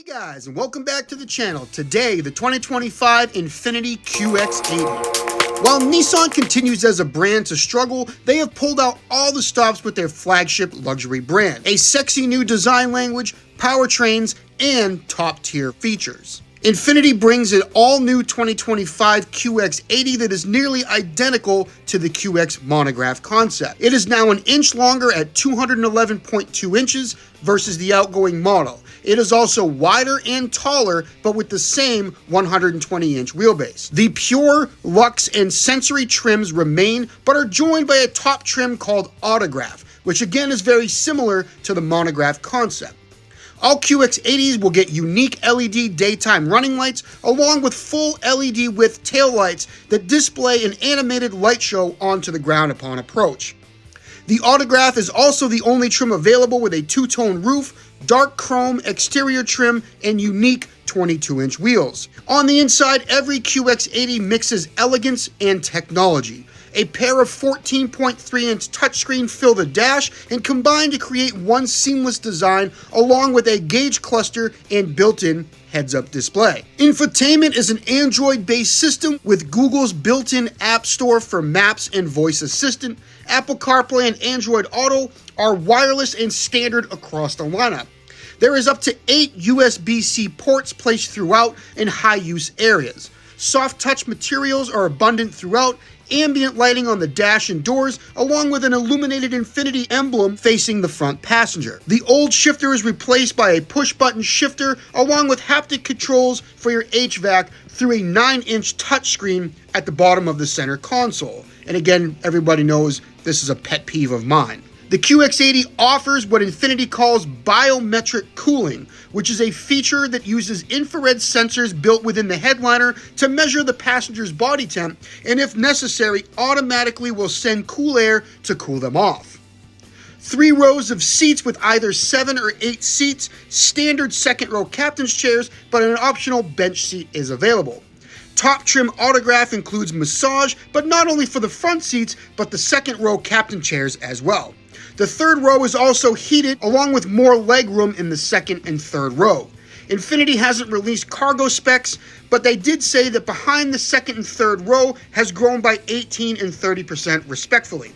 Guys, and welcome back to the channel. Today, the 2025 Infiniti QX80. While Nissan continues as a brand to struggle, they have pulled out all the stops with their flagship luxury brand. A sexy new design language, powertrains, and top-tier features. Infiniti brings an all-new 2025 QX80 that is nearly identical to the QX monograph concept. It is now an inch longer at 211.2 inches versus the outgoing model. It is also wider and taller, but with the same 120-inch wheelbase. The Pure, Luxe, and Sensory trims remain, but are joined by a top trim called Autograph, which again is very similar to the monograph concept. All QX80s will get unique LED daytime running lights, along with full LED width taillights that display an animated light show onto the ground upon approach. The Autograph is also the only trim available with a two-tone roof, dark chrome exterior trim, and unique 22-inch wheels. On the inside, every QX80 mixes elegance and technology. A pair of 14.3-inch touchscreen fill the dash and combine to create one seamless design, along with a gauge cluster and built-in heads-up display. Infotainment is an Android-based system with Google's built-in App Store for Maps and Voice Assistant. Apple CarPlay and Android Auto are wireless and standard across the lineup. There is up to 8 USB-C ports placed throughout in high-use areas. Soft touch materials are abundant throughout, ambient lighting on the dash and doors, along with an illuminated Infiniti emblem facing the front passenger. The old shifter is replaced by a push-button shifter, along with haptic controls for your HVAC through a 9-inch touchscreen at the bottom of the center console. And again, everybody knows this is a pet peeve of mine. The QX80 offers what Infiniti calls biometric cooling, which is a feature that uses infrared sensors built within the headliner to measure the passenger's body temp, and if necessary, automatically will send cool air to cool them off. 3 rows of seats with either 7 or 8 seats, standard second row captain's chairs, but an optional bench seat is available. Top trim Autograph includes massage, but not only for the front seats, but the second row captain chairs as well. The third row is also heated, along with more leg room in the second and third row. Infiniti hasn't released cargo specs, but they did say that behind the second and third row has grown by 18% and 30% respectively.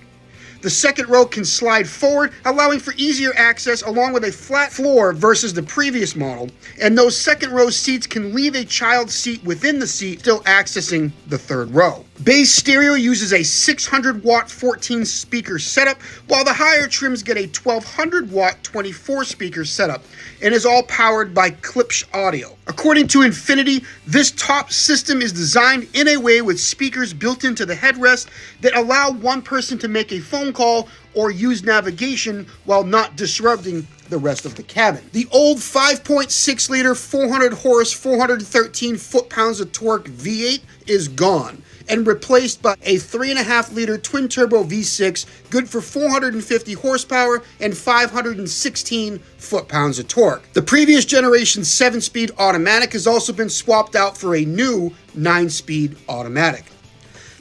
The second row can slide forward, allowing for easier access along with a flat floor versus the previous model, and those second row seats can leave a child seat within the seat, still accessing the third row. Base stereo uses a 600-watt 14-speaker setup, while the higher trims get a 1200-watt 24-speaker setup, and is all powered by Klipsch audio. According to Infiniti, this top system is designed in a way with speakers built into the headrest that allow one person to make a phone call or use navigation while not disrupting the rest of the cabin. The old 5.6-liter, 400 horse, 413 foot-pounds of torque V8 is gone and replaced by a 3.5-liter twin-turbo V6, good for 450 horsepower and 516 foot-pounds of torque. The previous generation 7-speed automatic has also been swapped out for a new 9-speed automatic.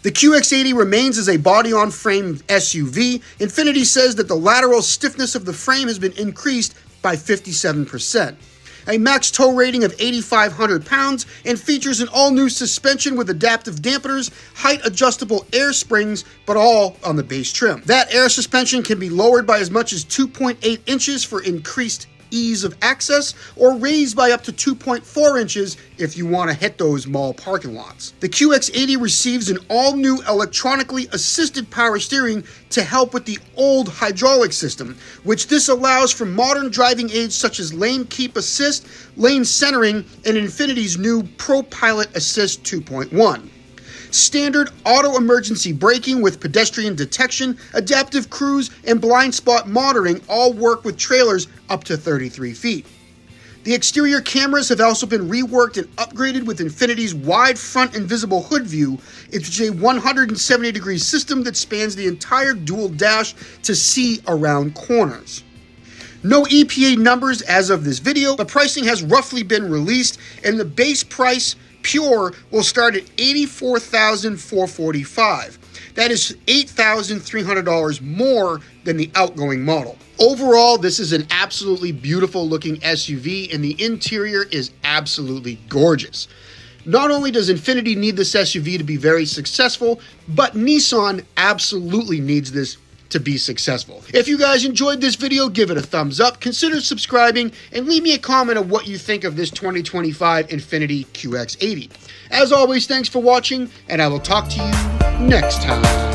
The QX80 remains as a body-on-frame SUV. Infiniti says that the lateral stiffness of the frame has been increased by 57%. A max tow rating of 8,500 pounds, and features an all-new suspension with adaptive dampeners, height-adjustable air springs, but all on the base trim. That air suspension can be lowered by as much as 2.8 inches for increased ease of access, or raised by up to 2.4 inches if you want to hit those mall parking lots. The QX80 receives an all-new electronically assisted power steering to help with the old hydraulic system, which this allows for modern driving aids such as lane keep assist, lane centering, and Infiniti's new Pro Pilot Assist 2.1. Standard auto emergency braking with pedestrian detection, adaptive cruise, and blind spot monitoring all work with trailers up to 33 feet. The exterior cameras have also been reworked and upgraded with Infiniti's wide front invisible hood view. It's a 170-degree system that spans the entire dual dash to see around corners. No EPA numbers as of this video, but pricing has roughly been released, and the base price Pure will start at $84,445. That is $8,300 more than the outgoing model. Overall, this is an absolutely beautiful looking SUV, and the interior is absolutely gorgeous. Not only does Infiniti need this SUV to be very successful, but Nissan absolutely needs this to be successful. If you guys enjoyed this video, give it a thumbs up, consider subscribing, and leave me a comment of what you think of this 2025 Infiniti QX80. As always, thanks for watching, and I will talk to you next time.